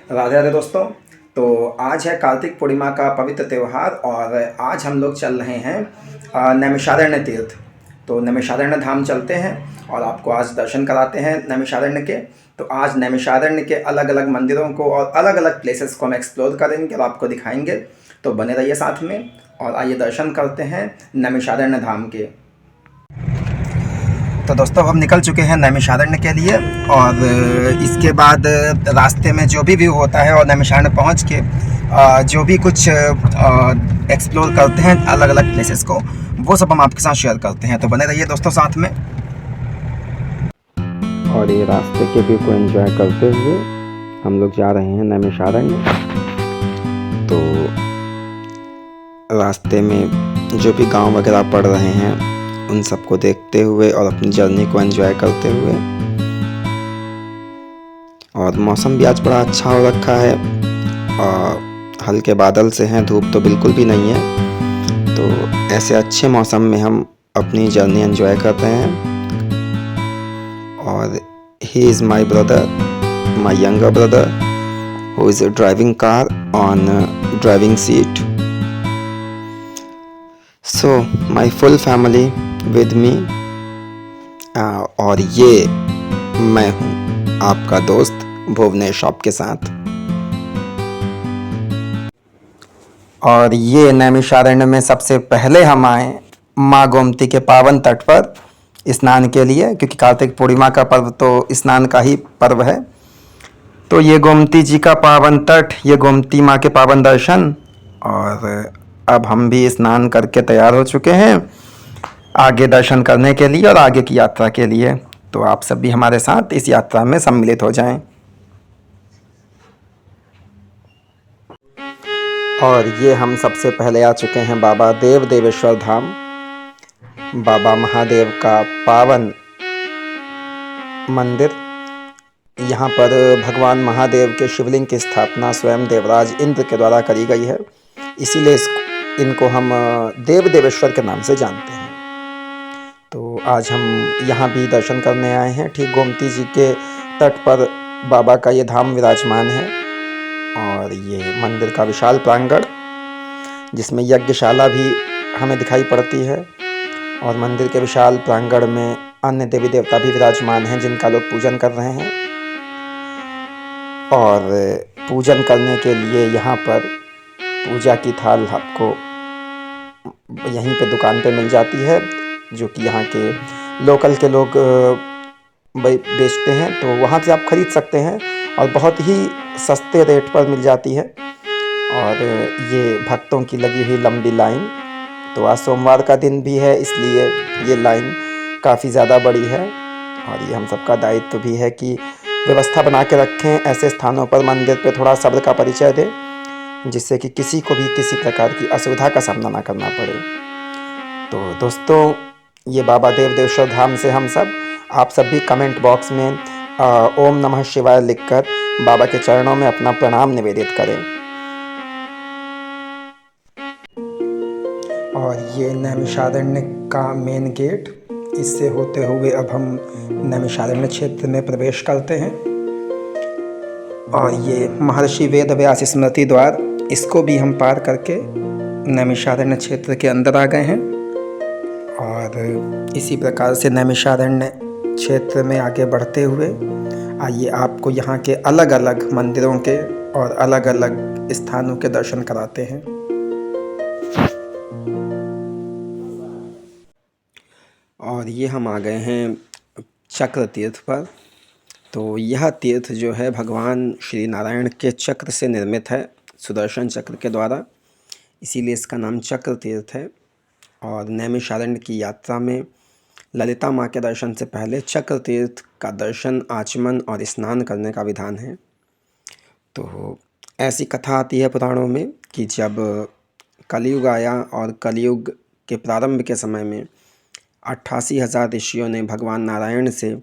राधे राधे दोस्तों। तो आज है कार्तिक पूर्णिमा का पवित्र त्यौहार और आज हम लोग चल रहे हैं नैमिषारण्य तीर्थ। तो नैमिषारण्य धाम चलते हैं और आपको आज दर्शन कराते हैं नैमिषारण्य के। तो आज नैमिषारण्य के अलग अलग मंदिरों को और अलग अलग प्लेसेस को हम एक्सप्लोर करेंगे और आपको दिखाएंगे। तो बने रहिए साथ में और आइए दर्शन करते हैं नैमिषारण्य धाम के। तो दोस्तों हम निकल चुके हैं नैमिषारण्य के लिए और इसके बाद रास्ते में जो भी व्यू होता है और नैमिषारण्य पहुंच के जो भी कुछ एक्सप्लोर करते हैं अलग अलग प्लेसेस को, वो सब हम आपके साथ शेयर करते हैं। तो बने रहिए दोस्तों साथ में। और ये रास्ते के व्यू को एंजॉय करते हुए हम लोग जा रहे हैं नैमिषारण्य। तो रास्ते में जो भी गांव वगैरह पड़ रहे हैं उन सबको देखते हुए और अपनी जर्नी को एंजॉय करते हुए, और मौसम भी आज बड़ा अच्छा हो रखा है और हल्के बादल से हैं, धूप तो बिल्कुल भी नहीं है। तो ऐसे अच्छे मौसम में हम अपनी जर्नी एंजॉय कर रहे हैं। और he is my brother, my younger brother, who is driving car on driving seat. So my full family with me. और ये मैं हूँ आपका दोस्त भुवनेश के साथ। और ये नैमिषारण्य में सबसे पहले हम आए माँ गोमती के पावन तट पर स्नान के लिए, क्योंकि कार्तिक पूर्णिमा का पर्व तो स्नान का ही पर्व है। तो ये गोमती जी का पावन तट, ये गोमती माँ के पावन दर्शन। और अब हम भी स्नान करके तैयार हो चुके हैं आगे दर्शन करने के लिए और आगे की यात्रा के लिए। तो आप सब भी हमारे साथ इस यात्रा में सम्मिलित हो जाएं। और ये हम सबसे पहले आ चुके हैं बाबा देव देवेश्वर धाम, बाबा महादेव का पावन मंदिर। यहाँ पर भगवान महादेव के शिवलिंग की स्थापना स्वयं देवराज इंद्र के द्वारा करी गई है, इसीलिए इनको हम देव देवेश्वर के नाम से जानते हैं। तो आज हम यहाँ भी दर्शन करने आए हैं। ठीक गोमती जी के तट पर बाबा का ये धाम विराजमान है। और ये मंदिर का विशाल प्रांगण, जिसमें यज्ञशाला भी हमें दिखाई पड़ती है। और मंदिर के विशाल प्रांगण में अन्य देवी देवता भी विराजमान हैं जिनका लोग पूजन कर रहे हैं। और पूजन करने के लिए यहाँ पर पूजा की थाल आपको यहीं पे दुकान पे मिल जाती है, जो कि यहाँ के लोकल के लोग बेचते हैं। तो वहाँ से आप ख़रीद सकते हैं और बहुत ही सस्ते रेट पर मिल जाती है। और ये भक्तों की लगी हुई लंबी लाइन। तो आज सोमवार का दिन भी है, इसलिए ये लाइन काफ़ी ज़्यादा बड़ी है। और ये हम सबका दायित्व भी है कि व्यवस्था बना के रखें ऐसे स्थानों पर, मंदिर पे थोड़ा सब्र का परिचय दें, जिससे कि किसी को भी किसी प्रकार की असुविधा का सामना ना करना पड़े। तो दोस्तों, ये बाबा देव देवेश्वर धाम से हम सब, आप सब भी कमेंट बॉक्स में ओम नमः शिवाय लिखकर बाबा के चरणों में अपना प्रणाम निवेदित करें। और ये नैमिषारण्य का मेन गेट, इससे होते हुए अब हम नैमिषारण्य क्षेत्र में प्रवेश करते हैं। और ये महर्षि वेद व्यास स्मृति द्वार, इसको भी हम पार करके नैमिषारण्य क्षेत्र के अंदर आ गए हैं। और इसी प्रकार से नैमिषारण्य क्षेत्र में आगे बढ़ते हुए आइए आपको यहाँ के अलग अलग मंदिरों के और अलग अलग स्थानों के दर्शन कराते हैं। और ये हम आ गए हैं चक्र तीर्थ पर। तो यह तीर्थ जो है भगवान श्री नारायण के चक्र से निर्मित है, सुदर्शन चक्र के द्वारा, इसीलिए इसका नाम चक्र तीर्थ है। और नैमिषारण्य की यात्रा में ललिता माँ के दर्शन से पहले चक्र तीर्थ का दर्शन, आचमन और स्नान करने का विधान है। तो ऐसी कथा आती है पुराणों में कि जब कलयुग आया और कलयुग के प्रारंभ के समय में 88,000 ऋषियों ने भगवान नारायण से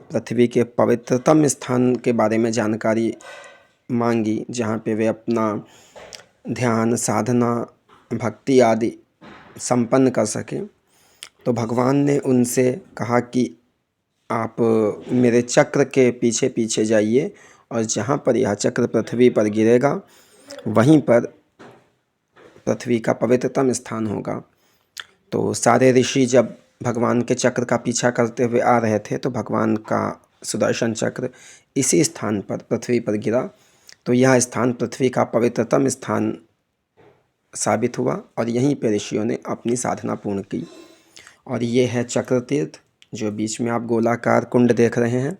पृथ्वी के पवित्रतम स्थान के बारे में जानकारी मांगी, जहाँ पे वे अपना ध्यान, साधना, भक्ति आदि संपन्न कर सकें। तो भगवान ने उनसे कहा कि आप मेरे चक्र के पीछे पीछे जाइए और जहाँ पर यह चक्र पृथ्वी पर गिरेगा वहीं पर पृथ्वी का पवित्रतम स्थान होगा। तो सारे ऋषि जब भगवान के चक्र का पीछा करते हुए आ रहे थे तो भगवान का सुदर्शन चक्र इसी स्थान पर पृथ्वी पर गिरा। तो यह स्थान पृथ्वी का पवित्रतम स्थान साबित हुआ और यहीं पर ऋषियों ने अपनी साधना पूर्ण की। और ये है चक्र तीर्थ, जो बीच में आप गोलाकार कुंड देख रहे हैं,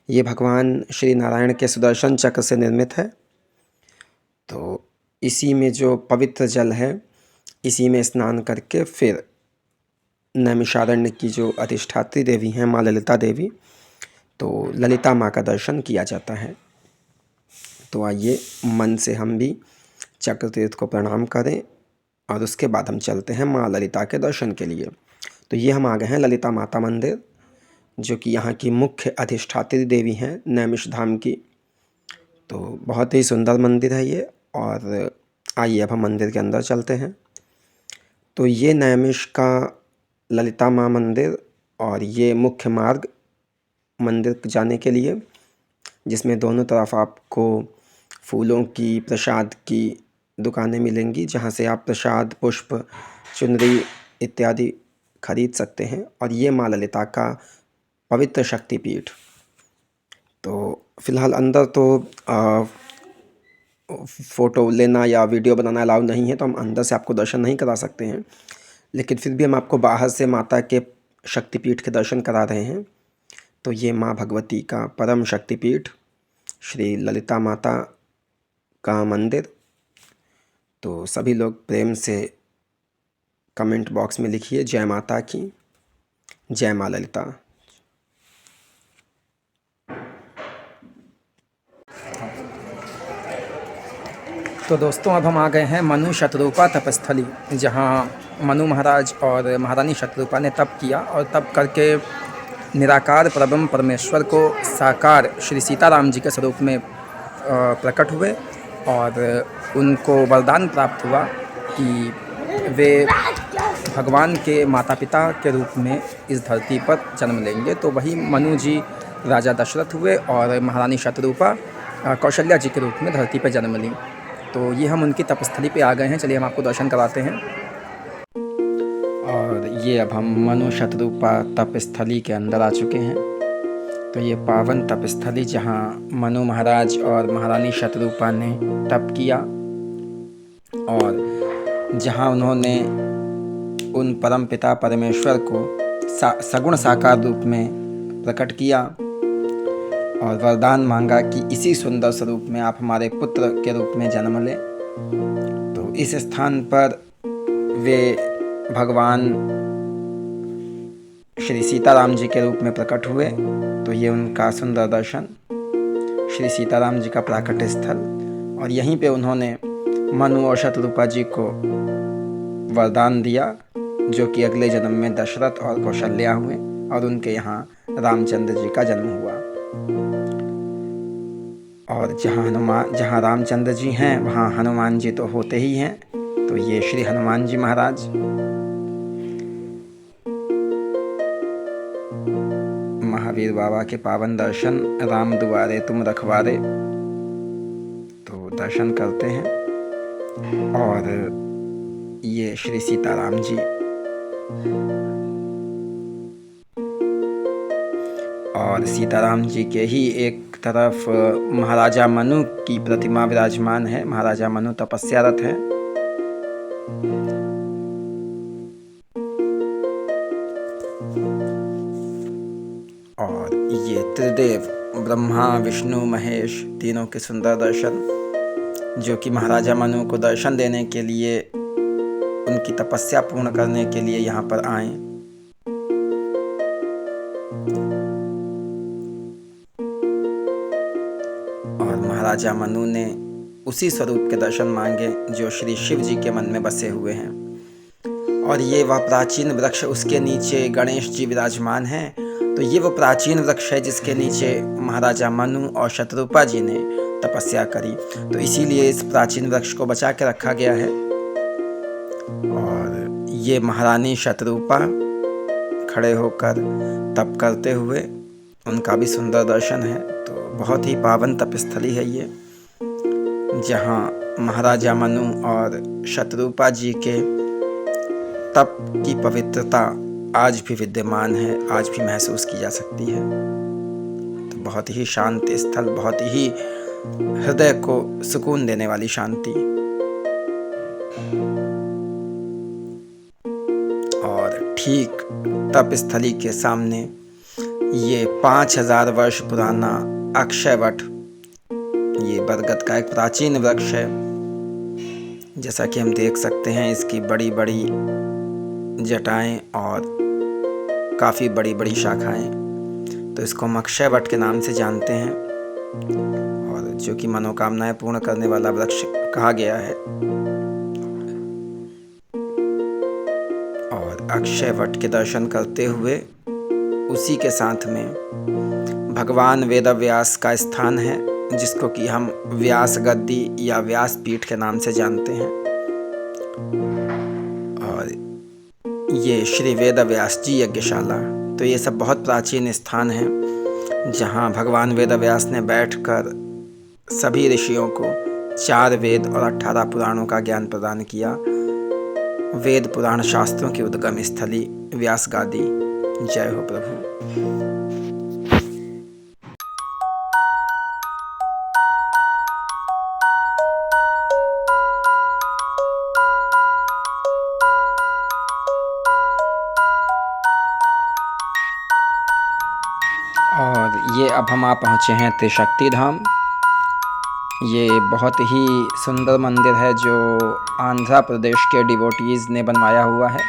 ये भगवान श्री नारायण के सुदर्शन चक्र से निर्मित है। तो इसी में जो पवित्र जल है, इसी में स्नान करके फिर नैमिषारण्य की जो अधिष्ठात्री देवी हैं माँ ललिता देवी, तो ललिता माँ का दर्शन किया जाता है। तो आइए मन से हम भी चक्र तीर्थ को प्रणाम करें और उसके बाद हम चलते हैं माँ ललिता के दर्शन के लिए। तो ये हम आ गए हैं ललिता माता मंदिर, जो कि यहाँ की मुख्य अधिष्ठात्री देवी हैं नैमिष धाम की। तो बहुत ही सुंदर मंदिर है ये। और आइए अब हम मंदिर के अंदर चलते हैं। तो ये नैमिष का ललिता माँ मंदिर और ये मुख्य मार्ग मंदिर जाने के लिए, जिसमें दोनों तरफ आपको फूलों की, प्रसाद की दुकानें मिलेंगी, जहाँ से आप प्रसाद, पुष्प, चुनरी इत्यादि खरीद सकते हैं। और ये माँ ललिता का पवित्र शक्तिपीठ। तो फिलहाल अंदर तो फ़ोटो लेना या वीडियो बनाना अलाउ नहीं है, तो हम अंदर से आपको दर्शन नहीं करा सकते हैं, लेकिन फिर भी हम आपको बाहर से माता के शक्तिपीठ के दर्शन करा रहे हैं। तो ये माँ भगवती का परम शक्तिपीठ श्री ललिता माता का मंदिर। तो सभी लोग प्रेम से कमेंट बॉक्स में लिखिए जय माता की, जय माँ ललिता। तो दोस्तों अब हम आ गए हैं मनु शतरूपा तपस्थली, जहाँ मनु महाराज और महारानी शतरूपा ने तप किया और तप करके निराकार परब्रह्म परमेश्वर को साकार श्री सीताराम जी के स्वरूप में प्रकट हुए। और उनको वरदान प्राप्त हुआ कि वे भगवान के माता पिता के रूप में इस धरती पर जन्म लेंगे। तो वही मनु जी राजा दशरथ हुए और महारानी शतरूपा कौशल्या जी के रूप में धरती पर जन्म ली। तो ये हम उनकी तपस्थली पे आ गए हैं, चलिए हम आपको दर्शन कराते हैं। और ये अब हम मनु शतरूपा तपस्थली के अंदर आ चुके हैं। तो ये पावन तपस्थली जहाँ मनु महाराज और महारानी शतरूपा ने तप किया और जहाँ उन्होंने उन परम पिता परमेश्वर को सगुण साकार रूप में प्रकट किया और वरदान मांगा कि इसी सुंदर स्वरूप में आप हमारे पुत्र के रूप में जन्म लें। तो इस स्थान पर वे भगवान श्री सीताराम जी के रूप में प्रकट हुए। तो ये उनका सुंदर दर्शन, श्री सीताराम जी का प्राकट्य स्थल। और यहीं पे उन्होंने मनु और शतरूपा जी को वरदान दिया, जो कि अगले जन्म में दशरथ और कौशल्या हुए और उनके यहाँ रामचंद्र जी का जन्म हुआ। और जहाँ रामचंद्र जी हैं वहाँ हनुमान जी तो होते ही हैं। तो ये श्री हनुमान जी महाराज। महावीर बाबा के पावन दर्शन, राम दुआरे तुम रखवारे। तो दर्शन करते हैं। और ये श्री सीताराम जी। और सीताराम जी के ही एक तरफ महाराजा मनु की प्रतिमा विराजमान है। महाराजा मनु तपस्यारत हैं। और ये त्रिदेव ब्रह्मा विष्णु महेश तीनों के सुंदर दर्शन, जो कि महाराजा मनु को दर्शन देने के लिए, उनकी तपस्या पूर्ण करने के लिए यहाँ पर आए। और महाराजा मनु ने उसी स्वरूप के दर्शन मांगे जो श्री शिव जी के मन में बसे हुए हैं। और ये वह प्राचीन वृक्ष, उसके नीचे गणेश जी विराजमान हैं। तो ये वो प्राचीन वृक्ष है जिसके नीचे महाराजा मनु और शतरूपा जी ने तपस्या करी। तो इसीलिए इस प्राचीन वृक्ष को बचा के रखा गया है। और ये महारानी शतरूपा खड़े होकर तप करते हुए, उनका भी सुंदर दर्शन है। तो बहुत ही पावन तपस्थली है ये, जहाँ महाराजा मनु और शतरूपा जी के तप की पवित्रता आज भी विद्यमान है, आज भी महसूस की जा सकती है। तो बहुत ही शांत स्थल, बहुत ही हृदय को सुकून देने वाली शांति। और ठीक तपस्थली के सामने ये 5000 वर्ष पुराना अक्षय वट, ये बरगद का एक प्राचीन वृक्ष है। जैसा कि हम देख सकते हैं, इसकी बड़ी बड़ी जटाएं और काफ़ी बड़ी बड़ी शाखाएं, तो इसको हम अक्षय वट के नाम से जानते हैं, और जो कि मनोकामनाएं पूर्ण करने वाला वृक्ष कहा गया है। और अक्षय वट के दर्शन करते हुए उसी के साथ में भगवान वेदव्यास का स्थान है, जिसको कि हम व्यास गद्दी या व्यास पीठ के नाम से जानते हैं। और ये श्री वेदव्यास जी यज्ञशाला, तो ये सब बहुत प्राचीन स्थान है, जहाँ भगवान वेदव्यास ने बैठकर सभी ऋषियों को 4 वेद और 18 पुराणों का ज्ञान प्रदान किया। वेद पुराण शास्त्रों की उद्गम स्थली व्यास गादी। जय हो प्रभु। और ये अब हम आ पहुँचे हैं त्रिशक्ति धाम। ये बहुत ही सुंदर मंदिर है, जो आंध्र प्रदेश के डिवोटीज़ ने बनवाया हुआ है।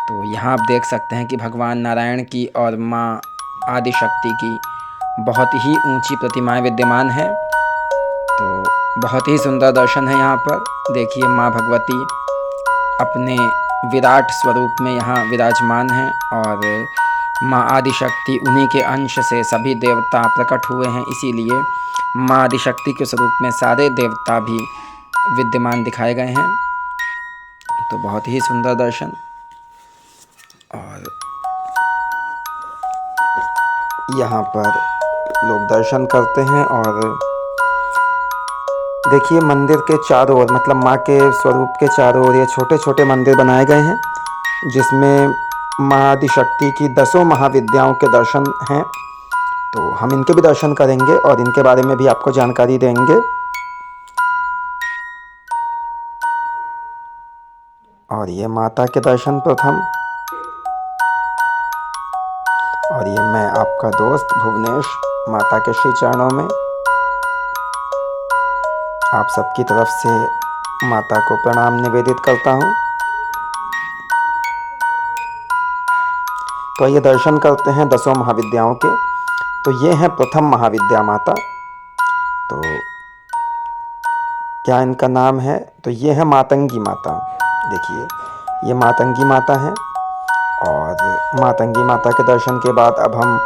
तो यहाँ आप देख सकते हैं कि भगवान नारायण की और माँ आदिशक्ति की बहुत ही ऊंची प्रतिमाएं विद्यमान हैं। तो बहुत ही सुंदर दर्शन है यहाँ पर। देखिए, माँ भगवती अपने विराट स्वरूप में यहाँ विराजमान हैं, और माँ आदिशक्ति उन्हीं के अंश से सभी देवता प्रकट हुए हैं। इसीलिए माँ आदिशक्ति के स्वरूप में सारे देवता भी विद्यमान दिखाए गए हैं। तो बहुत ही सुंदर दर्शन। और यहाँ पर लोग दर्शन करते हैं, और देखिए मंदिर के चारों ओर, मतलब माँ के स्वरूप के चारों ओर ये छोटे छोटे मंदिर बनाए गए हैं, जिसमें माँ आदिशक्ति की 10 महाविद्याओं के दर्शन हैं। तो हम इनके भी दर्शन करेंगे और इनके बारे में भी आपको जानकारी देंगे। और ये माता के दर्शन प्रथम, और ये मैं आपका दोस्त भुवनेश माता के श्री चरणों में आप सबकी तरफ से माता को प्रणाम निवेदित करता हूँ। तो ये दर्शन करते हैं 10 महाविद्याओं के। तो ये हैं प्रथम महाविद्या माता। तो क्या इनका नाम है? तो ये है मातंगी माता। देखिए, ये मातंगी माता है। और मातंगी माता के दर्शन के बाद अब हम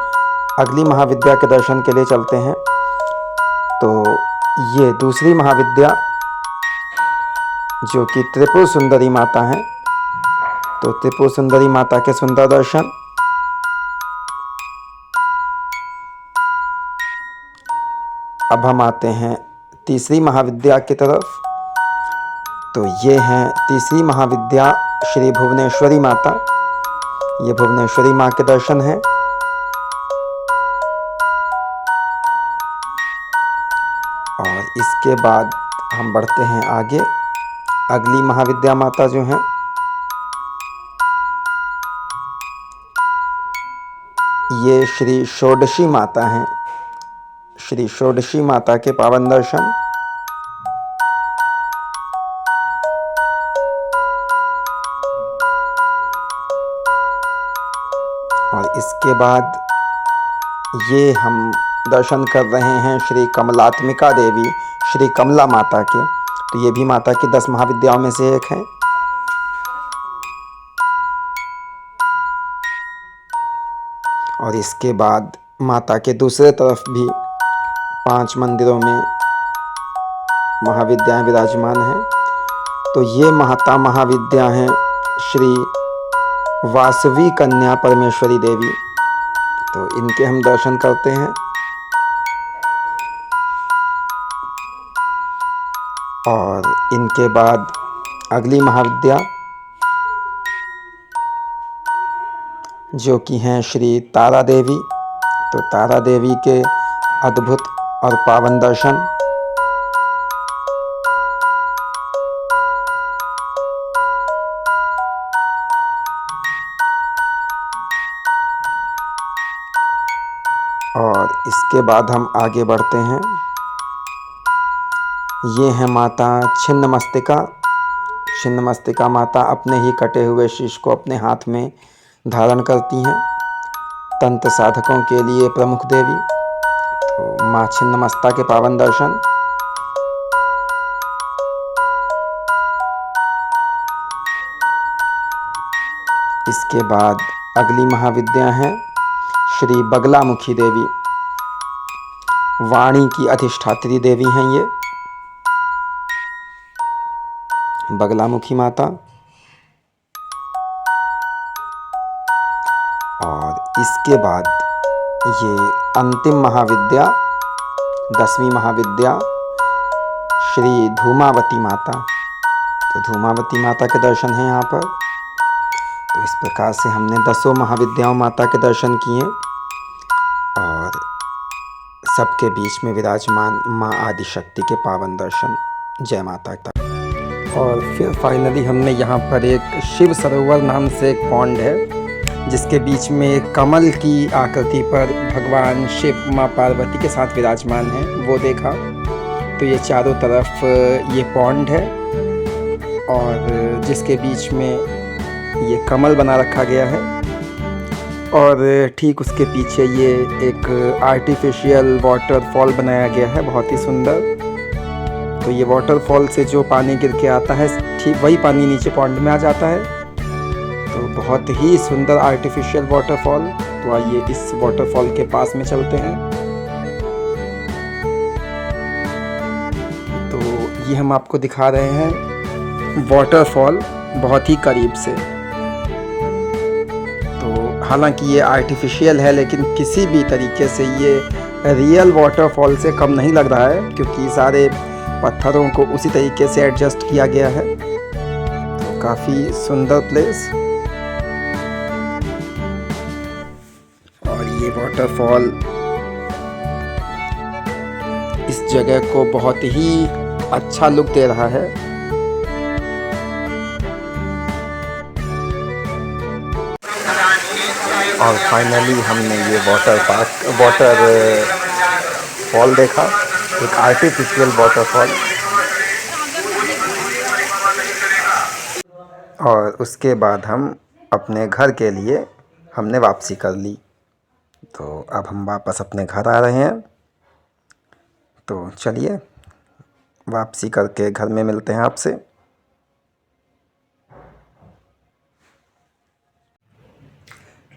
अगली महाविद्या के दर्शन के लिए चलते हैं। तो ये दूसरी महाविद्या, जो कि त्रिपुर सुंदरी माता है। तो त्रिपुर सुंदरी माता के सुंदर दर्शन। अब हम आते हैं तीसरी महाविद्या की तरफ। तो ये हैं तीसरी महाविद्या श्री भुवनेश्वरी माता। ये भुवनेश्वरी माँ के दर्शन हैं। और इसके बाद हम बढ़ते हैं आगे। अगली महाविद्या माता जो हैं, ये श्री षोडशी माता हैं। श्री षोडशी माता के पावन दर्शन। और इसके बाद ये हम दर्शन कर रहे हैं श्री कमलात्मिका देवी, श्री कमला माता के। तो ये भी माता की 10 महाविद्याओं में से एक है। और इसके बाद माता के दूसरे तरफ भी 5 मंदिरों में महाविद्याएं विराजमान हैं। तो ये माता महाविद्या हैं श्री वासवी कन्या परमेश्वरी देवी। तो इनके हम दर्शन करते हैं। और इनके बाद अगली महाविद्या जो कि हैं श्री तारा देवी। तो तारा देवी के अद्भुत और पावन दर्शन। और इसके बाद हम आगे बढ़ते हैं। ये है माता छिन्नमस्तिका। छिन्नमस्तिका माता अपने ही कटे हुए शीश को अपने हाथ में धारण करती हैं। तंत्र साधकों के लिए प्रमुख देवी। तो माँ छिन्नमस्ता के पावन दर्शन। इसके बाद अगली महाविद्या है श्री बगलामुखी देवी। वाणी की अधिष्ठात्री देवी हैं ये बगलामुखी माता। और इसके बाद ये अंतिम महाविद्या 10वीं महाविद्या श्री धूमावती माता। तो धूमावती माता के दर्शन हैं यहाँ पर। तो इस प्रकार से हमने 10 महाविद्याओं माता के दर्शन किए और सबके बीच में विराजमान माँ आदिशक्ति के पावन दर्शन। जय माता दी। और फिर फाइनली हमने यहाँ पर एक शिव सरोवर नाम से एक पॉन्ड है जिसके बीच में एक कमल की आकृति पर भगवान शिव माँ पार्वती के साथ विराजमान है, वो देखा। तो ये चारों तरफ ये पॉन्ड है और जिसके बीच में ये कमल बना रखा गया है और ठीक उसके पीछे ये एक आर्टिफिशियल वाटरफॉल बनाया गया है, बहुत ही सुंदर। तो ये वाटरफॉल से जो पानी गिर के आता है ठीक वही पानी नीचे पॉन्ड में आ जाता है। तो बहुत ही सुंदर आर्टिफिशियल वाटरफॉल। तो आइए इस वाटरफॉल के पास में चलते हैं। तो ये हम आपको दिखा रहे हैं वाटरफॉल बहुत ही करीब से। हालांकि ये आर्टिफिशियल है लेकिन किसी भी तरीके से ये रियल वाटरफॉल से कम नहीं लग रहा है क्योंकि सारे पत्थरों को उसी तरीके से एडजस्ट किया गया है। तो काफ़ी सुंदर प्लेस। और ये वाटरफॉल इस जगह को बहुत ही अच्छा लुक दे रहा है। और फाइनली हमने ये वाटर फॉल देखा, एक आर्टिफिशियल वाटरफॉल। और उसके बाद हम अपने घर के लिए हमने वापसी कर ली। तो अब हम वापस अपने घर आ रहे हैं। तो चलिए वापसी करके घर में मिलते हैं आपसे।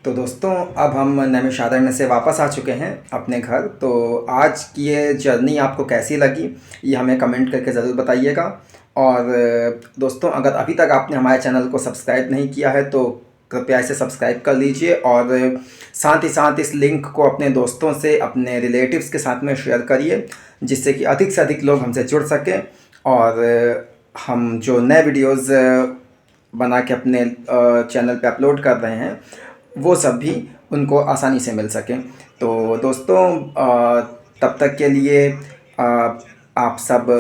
तो दोस्तों अब हम नैमिषारण्य से वापस आ चुके हैं अपने घर। तो आज की ये जर्नी आपको कैसी लगी ये हमें कमेंट करके ज़रूर बताइएगा। और दोस्तों अगर अभी तक आपने हमारे चैनल को सब्सक्राइब नहीं किया है तो कृपया इसे सब्सक्राइब कर लीजिए और साथ ही साथ इस लिंक को अपने दोस्तों से, अपने रिलेटिव्स के साथ में शेयर करिए जिससे कि अधिक से अधिक लोग हमसे जुड़ सकें और हम जो नए वीडियोज़ बना के अपने चैनल पे अपलोड कर रहे हैं वो सब भी उनको आसानी से मिल सकें। तो दोस्तों तब तक के लिए आप सब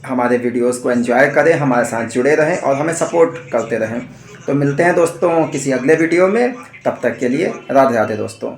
हमारे वीडियोस को एंजॉय करें, हमारे साथ जुड़े रहें और हमें सपोर्ट करते रहें। तो मिलते हैं दोस्तों किसी अगले वीडियो में। तब तक के लिए राधे राधे दोस्तों।